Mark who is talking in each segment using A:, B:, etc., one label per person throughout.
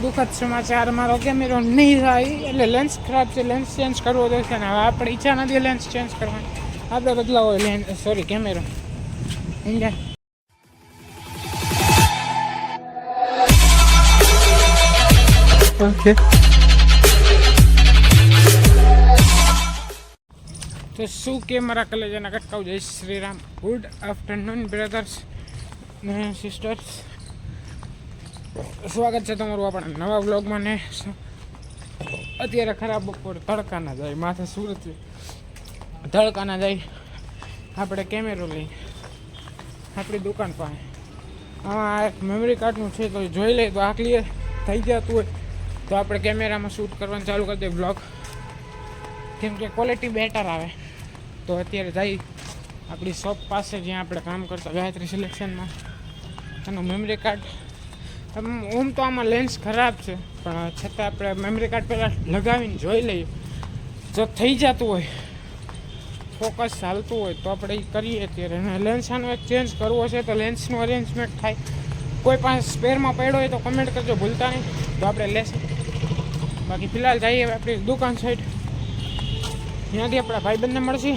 A: દુઃખદ સમાચાર, મારો કેમેરો નહીં થાય એટલે લેન્સ ખરાબ છે, લેન્સ ચેન્જ કરવો જોઈશે ને હવે આપણે ઈચ્છા નથી લેન્સ ચેન્જ કરવાની, આપણે બદલાવો લેન્સ સોરી કેમેરો સમજ્યા. ઓકે તો શું કે મારા કલેજાના કટકાવ, જય Shri Ram, good afternoon brothers ને સિસ્ટર્સ, સ્વાગત છે તમારું આપણા નવા વ્લોગમાં. ને અત્યારે ખરાબ બપોર તડકાના જાય, માથે સુરત તડકાના જાય, આપણે કેમેરો લઈ આપણી દુકાન પાસે. આમાં એક મેમરી કાર્ડનું છે તો જોઈ લઈએ તો આ ક્લિયર થઈ જતું હોય તો આપણે કેમેરામાં શૂટ કરવાનું ચાલુ કરી દઈએ બ્લોગ, કેમ કે ક્વોલિટી બેટર આવે. તો અત્યારે જઈ આપણી શોપ પાસે જ્યાં આપણે કામ કરતા ગાયત્રી સિલેક્શનમાં એનું મેમરી કાર્ડ. ઓમ તો આમાં લેન્સ ખરાબ છે પણ છતાં આપણે મેમરી કાર્ડ પહેલાં લગાવીને જોઈ લઈએ, જો થઈ જતું હોય ફોકસ ચાલતું હોય તો આપણે એ કરીએ. અત્યારે લેન્સ આનો એક ચેન્જ કરવો છે તો લેન્સનું અરેન્જમેન્ટ થાય. કોઈ પાસે સ્પેરમાં પડ્યો હોય તો કમેન્ટ કરજો ભૂલતા નહીં, તો આપણે લેશું. બાકી ફિલહાલ જઈએ આપણી દુકાન સાઈડ, ત્યાંથી આપણા ભાઈબંધને મળશે,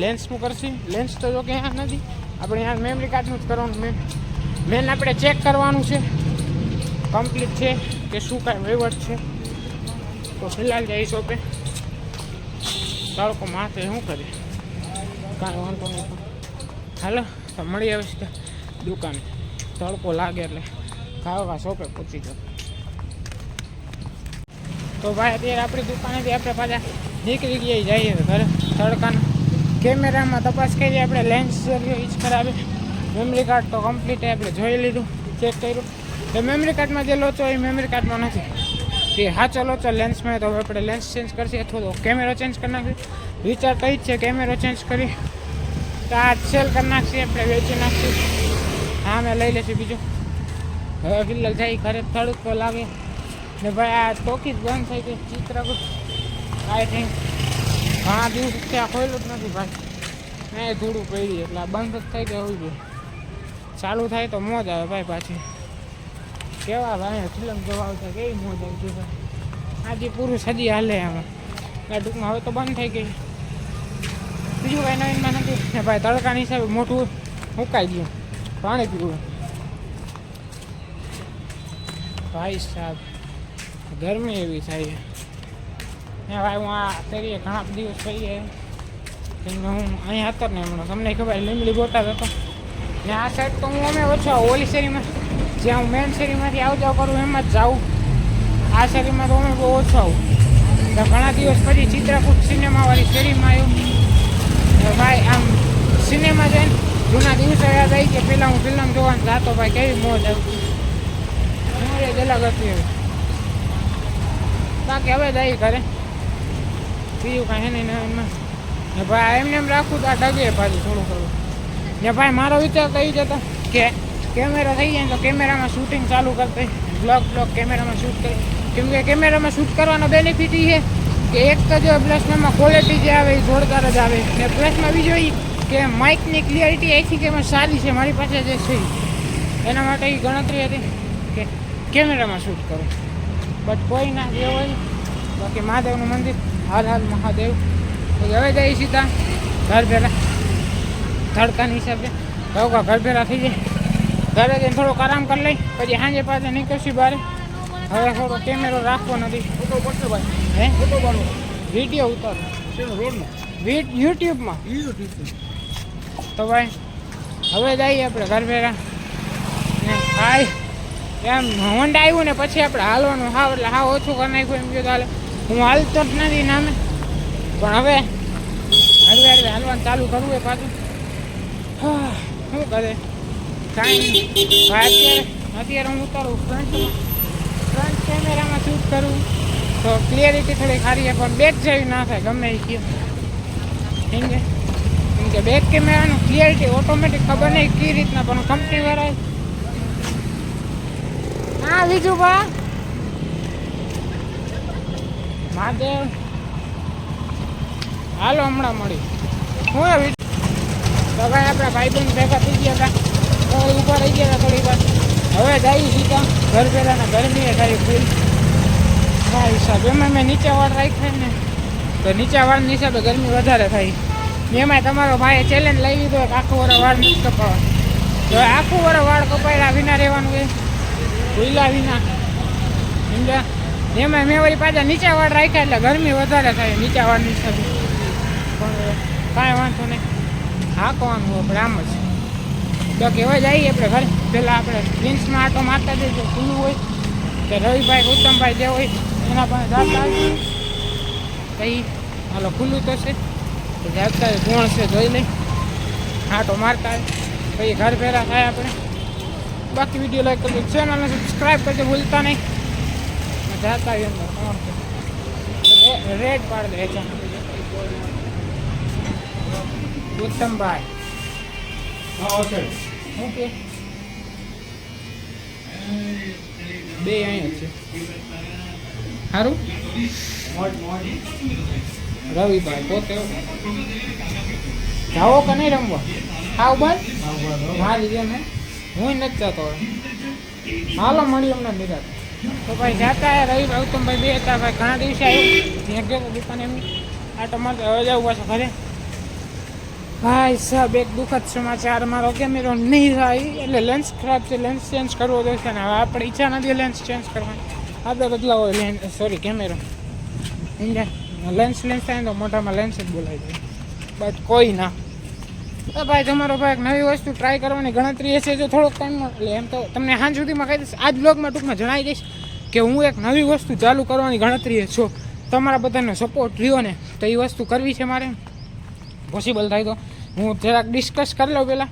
A: લેન્સનું કરશે. લેન્સ તો જો કે અહીંયા નથી, આપણે અહીંયા મેમરી કાર્ડનું જ કરવાનું. મેન આપણે ચેક કરવાનું છે કમ્પ્લીટ છે કે શું કાંઈ વહીવટ છે. તો ફિલહાલ જઈ શોપે, તડકો માથે શું કરે કાંઈ વાંધો નહીં. હાલો તો મળી આવે છે દુકાને, તડકો લાગે એટલે ખાવા શોપે પહોંચી જાવ. તો ભાઈ અત્યારે આપણી દુકાનેથી આપણે પાછા નીકળી ગયા જઈએ ઘરે. તડકાના કેમેરામાં તપાસ કરીએ આપણે, લેન્સ જ ખરાબ, મેમરી કાર્ડ તો કમ્પ્લીટ આપણે જોઈ લીધું, ચેક કર્યું. તો મેમરી કાર્ડમાં જે લોચો એ મેમરી કાર્ડમાં નથી, એ સાચો લોચો લેન્સમાં. તો હવે આપણે લેન્સ ચેન્જ કરશે અથવા તો કેમેરો ચેન્જ કરી નાખીએ. વિચાર તો જ છે કેમેરો ચેન્જ કરી તો આ સેલ કરી નાખીએ, આપણે વેચી નાખીએ. હા મેં લઈ લઈશું બીજું. હવે ફિલહાલ જઈ ઘરે, તડકો લાગે ને ભાઈ આ ટોકી જ બંધ થઈ ગઈ ચિત્રકૂટ. આઈ થિંક ઘણા દિવસથી આ ખોયેલું જ નથી ભાઈ, એ ધૂળું પડી એટલે આ બંધ જ થઈ ગયું હોય જોઈએ. ચાલુ થાય તો મોજ આવે ભાઈ પાછી. કેવા ભાઈ ફિલ્મ જોવા આવતા કેવી મોજ આવતી ભાઈ. આજે પૂરું સજી હાલે આમાં, એટલે ટૂંકમાં હવે તો બંધ થઈ ગઈ. બીજું કાંઈ નવીનમાં નથી ને ભાઈ, તડકાની હિસાબે મોટું મુકાઈ ગયું, પાણી પીવું ભાઈ સાહેબ, ગરમી એવી થાય ને ભાઈ. હું આ કરીએ ઘણા દિવસ થઈ ગયા, કેમ કે હું અહીંયા હતો ને હમણાં તમને ખબર લીમડી બોટાદ હતો ને આ સાઈડ તો હું અમે ઓછો ઓલી શેરીમાં જ્યાં હું મેન શેરીમાંથી આવ જાવ કરું એમાં જ જાઉં. આ શેરીમાં તો અમે બહુ ઓછો આવું. તો ઘણા દિવસ પછી ચિત્રકૂટ સિનેમાવાળી શેરીમાં આવ્યું ભાઈ. આમ સિનેમા જઈને જૂના દિવસો યાદ આવી કે પહેલાં હું ફિલ્મ જોવાનું જાતો ભાઈ, કેવી મોજ આવતી, મોજ જ અલગ હતી. હવે બાકી હવે જઈ ઘરે, બીજું કાંઈ નહીં નવીનમાં ને ભાઈ. એમને એમ રાખું તો આ ડગે પાછું થોડું થોડું ને ભાઈ. મારો વિચાર તો એ જ હતો કે કેમેરો થઈ જાય તો કેમેરામાં શૂટિંગ ચાલુ કરતા, બ્લોગ કેમેરામાં શૂટ કરી. કેમ કે કેમેરામાં શૂટ કરવાનો બેનિફિટ એ છે કે એક તો જો પ્લસમાં ક્વોલિટી જે આવે એ જોરદાર જ આવે, ને પ્લસમાં બીજું એ કે માઇકની ક્લિયરિટી અહીંથી કે એમાં સારી છે મારી પાસે જે છે એના માટે એ ગણતરી હતી કે કેમેરામાં શૂટ કરો. બટ કોઈ ના જે હોય. બાકી મહાદેવનું મંદિર, હાલ હાલ મહાદેવ. હવે જઈએ સીધા ઘર ભેરા, તડકાની હિસાબે ઘર ભેરા થઈ જાય. ઘરે જઈને થોડોક આરામ કરી લઈ પછી સાંજે પાછા નીકળશી બહાર. હવે થોડો કેમેરો રાખવો નથી. ફોટો પડશે ભાઈ, હે ફોટો પાડો, વિડીયો ઉતારો રોડમાં યુટ્યુબમાં. તો ભાઈ હવે જઈએ આપણે ઘર ભેરા ને ભાઈ. એમ હોન્ડા આવ્યું ને પછી આપણે હાલવાનું હાવ એટલે હાવ ઓછું કરી નાખ્યું એમ કીધું હાલે. હું હાલતો જ નથી નામે, પણ હવે હળવે હાલવાનું ચાલુ કરવું એ પાછું. શું કરે કાંઈ નહીં ભાઈ. અત્યારે હું ઉતારું ફ્રન્ટ કેમેરામાં શૂટ કરું તો ક્લિયરિટી થોડી સારી છે, પણ બેક જેવી ના થાય ગમે એ કહે. સમજે? કેમ કે બેક કેમેરાનું ક્લિયરિટી ઓટોમેટિક ખબર નહીં કઈ રીતના, પણ કંપની વાળા હા બીજું બા મહાદેવ. હાલો હમણાં મળી હું તો ભાઈ આપણા ભાઈબંધ ભેગા થઈ ગયા હતા, ઊભા રહી ગયા હતા થોડી વાર. હવે જઈએ સીધા ઘર પહેલાંના ગરમી થાય ફૂલ હા હિસાબ એમાં મેં નીચે વાળ રાખ્યા ને તો નીચે વાળની હિસાબે ગરમી વધારે થાય એમાં તમારો ભાઈએ ચેલેન્જ લઈ લીધો કે આખું વર વાળ નથી કપાવા તો આખું વર વાળ કપાયેલા વિના રહેવાનું હોય ભૂલા વિના સમજ્યા એમાં મેં વળી પાછા નીચે વાળ રાખ્યા એટલે ગરમી વધારે થાય નીચે વાળની હિસાબે પણ કાંઈ વાંધો નહીં હાંકવાનું હોય આપણે આમ જ તો કહેવાય જઈએ આપણે ઘરે પહેલાં આપણે જીન્સમાં આટો મારતા જઈએ ખુલ્લું હોય કે રવિભાઈ ઉત્તમભાઈ જે હોય એના પાસે જાતા કઈ હાલો ખુલ્લું તો છે જાતા કોણ છે જોઈ લઈ આટો મારતા પછી ઘર ભેરા થાય આપણે બાકી વિડીયો લાઈક કરજો ચેનલને સબસ્ક્રાઈબ કરજો ભૂલતા નહીં જાતા આવી અંદર કોણ છે રેડ પાડ દે ચેનલ ઉત્તમભાઈ શું કે બે અહીંયા છે સારું રવિભાઈ પોતે જાઓ કે નહીં રમવા ખાવ બસ મારી જેમ હું નથી જતો હાલો મળી અમને નિરાશ તો ભાઈ જાતા રવિભાઈ ઉત્તમભાઈ બે હતા ભાઈ ઘણા દિવસે આવ્યું ત્યાં ગયો દુકાન એમની આટો મારતો હવે જવું પાછું ઘરે ભાઈ સાહેબ એક દુઃખદ સમાચાર મારો કેમેરો નહીં થાય એટલે લેન્સ ખરાબ છે લેન્સ ચેન્જ કરવો જોઈશે ને હવે આપણે ઈચ્છા નથી લેન્સ ચેન્જ કરવાની આપણે બદલાવો લેન્સ સોરી કેમેરો સમજ્યા લેન્સ થાય ને તો મોઢામાં લેન્સ જ બોલાવી જાય બટ કોઈ ના તો ભાઈ તમારો ભાઈ એક નવી વસ્તુ ટ્રાય કરવાની ગણતરી હશે જો થોડોક ટાઈમમાં એટલે એમ તો તમને સાંજ સુધીમાં કહી દઈશ આજ બ્લોગમાં ટૂંકમાં જણાવી દઈશ કે હું એક નવી વસ્તુ ચાલુ કરવાની ગણતરીએ છું તમારા બધાનો સપોર્ટ રહ્યો ને તો એ વસ્તુ કરવી છે મારે પોસિબલ થાય તો હું જરાક ડિસ્કસ કરી લઉં પહેલાં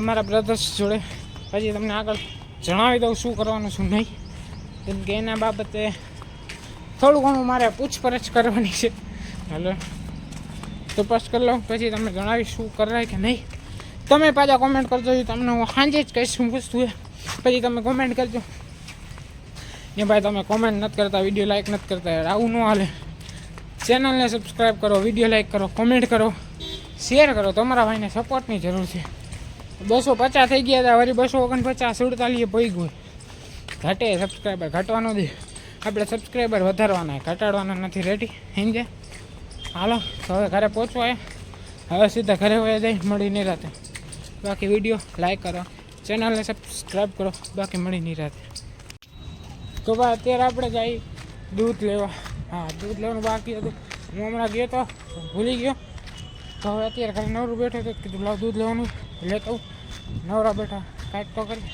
A: મારા બ્રધર્સ જોડે પછી તમને આગળ જણાવી દઉં શું કરવાનું શું નહીં કેમ કે એના બાબતે થોડું ઘણું મારે પૂછપરછ કરવાની છે હાલો તપાસ કરી લઉં પછી તમને જણાવીશ શું કરાય કે નહીં તમે પાછા કોમેન્ટ કરજો તમને હું સાંજે જ કહીશ શું વસ્તુ એ પછી તમે કોમેન્ટ કરજો ને ભાઈ તમે કોમેન્ટ નથી કરતા વિડીયો લાઈક નથી કરતા યાર આવું ન હાલે ચેનલને સબસ્ક્રાઈબ કરો વિડીયો લાઈક કરો કોમેન્ટ કરો શેર કરો તમારા ભાઈને સપોર્ટની જરૂર છે 250 થઈ ગયા હતા વળી 249 47 પડી ગયું ઘટે સબસ્ક્રાઈબર ઘટવાનો દે આપણે સબસ્ક્રાઈબર વધારવાના ઘટાડવાના નથી રેડી સમજે હાલો તો હવે ઘરે પહોંચવા હવે સીધા ઘરે વયા જાય મળી નહીં રાતે બાકી વિડીયો લાઈક કરો ચેનલને સબસ્ક્રાઈબ કરો બાકી મળી નહીં રાતે તો ભાઈ અત્યારે આપણે જઈએ દૂધ લેવા હા દૂધ લેવાનું બાકી હતું હું હમણાં ગયો તો ભૂલી ગયો તો હવે અત્યારે ઘરે નવરું બેઠો તો કીધું લાવ દૂધ લેવાનું લેતો નવરા બેઠા કાંઈક તો કરી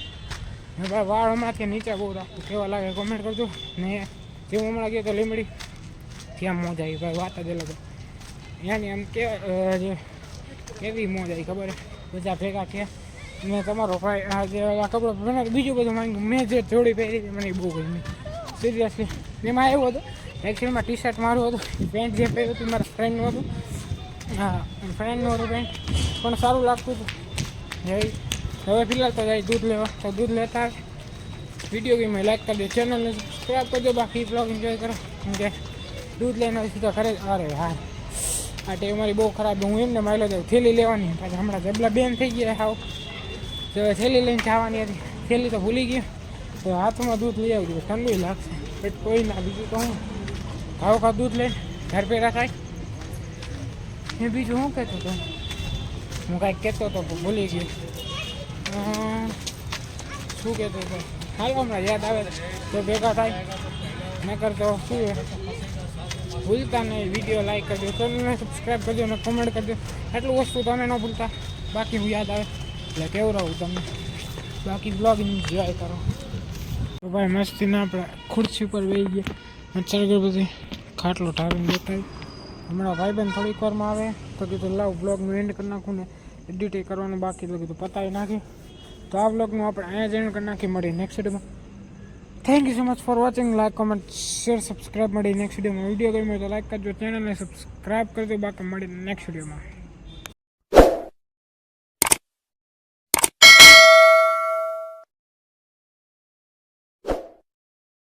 A: ને ભાઈ વાળ હમણાંથી નીચે બહુ રાખું કેવા લાગે કોમેન્ટ કરજો ને જેવું હમણાં ગયો તો લીમડી ત્યાં મોજ આવી ભાઈ વાત જ અલગ ત્યાંની આમ કે કેવી મોજ આવી ખબર બધા ભેગા થયા મેં તમારો ભાઈ આ જે આ કપડો બનાવ બીજું બધું માંગ્યું મેં જે જોડી પહેરી હતી મને બહુ ગમી સિરિયસલી એમાં એવું હતું એકચ્યુઅલીમાં ટી શર્ટ મારું હતું પેન્ટ જે પહેર્યું હતું મારા ફ્રેન્ડનું હતું હા ફ્રેન્ડનું હતું પેન્ટ પણ સારું લાગતું હતું હવે ફિલહાલ તો જાય દૂધ લેવા તો દૂધ લેતા વિડીયો ગેમ લાઈક કરી દો ચેનલને સબસ્ક્રાઈબ કરજો બાકી બ્લોગ એન્જોય કરો કેમ કે દૂધ લઈને સીધા ઘરે અરે હા આ ટેવ મારી બહુ ખરાબ હું એમને માયલો જાઉં થેલી લેવાની પાછી હમણાં જબલા બેન થઈ ગયા હાવ તો થેલી લઈને જવાની હતી થેલી તો ભૂલી ગયો તો હાથમાં દૂધ લઈ આવજો ઠંડુ લાગશે બટ કોઈ ના બીજું તો હું ઘાવ દૂધ લઈને ઘર પેરા થાય એ બીજું શું કહેતો હતો હું કાંઈક કહેતો હતો ભૂલી ગયો શું કહેતો હતો હાલ હમણાં યાદ આવે તો ભેગા થાય નકર તો શું ભૂલતા નહીં વિડીયો લાઈક કરજો ચેનલને સબસ્ક્રાઈબ કરજો અને કોમેન્ટ કરજો એટલું વસ્તુ તમે ન ભૂલતા બાકી હું યાદ આવે એટલે કેવું રહું તમને બાકી બ્લોગ એન્જોય કરો તો ભાઈ મસ્તીને આપણે ખુરશી ઉપર બેસી ગયા મચ્છર બધી ખાટલો ઠારીને દેખાય હમણાં ભાઈબંધ થોડીક વારમાં આવે તો કીધું લાવ બ્લોગનું એન્ડ કરી નાખું ને એડિટ કરવાનું બાકી તો કીધું પતાવી નાખી તો આ બ્લોગનું આપણે અહીંયા જ એન્ડ કરી નાખી મળી નેક્સ્ટ વિડીયોમાં thank you so much for watching like comment share subscribe મળી નેક્સ્ટ વિડીયોમાં વિડીયો ગમ્યો તો લાઈક કરજો ચેનલને સબસ્ક્રાઈબ કરજો બાકી મળી નેક્સ્ટ વિડીયોમાં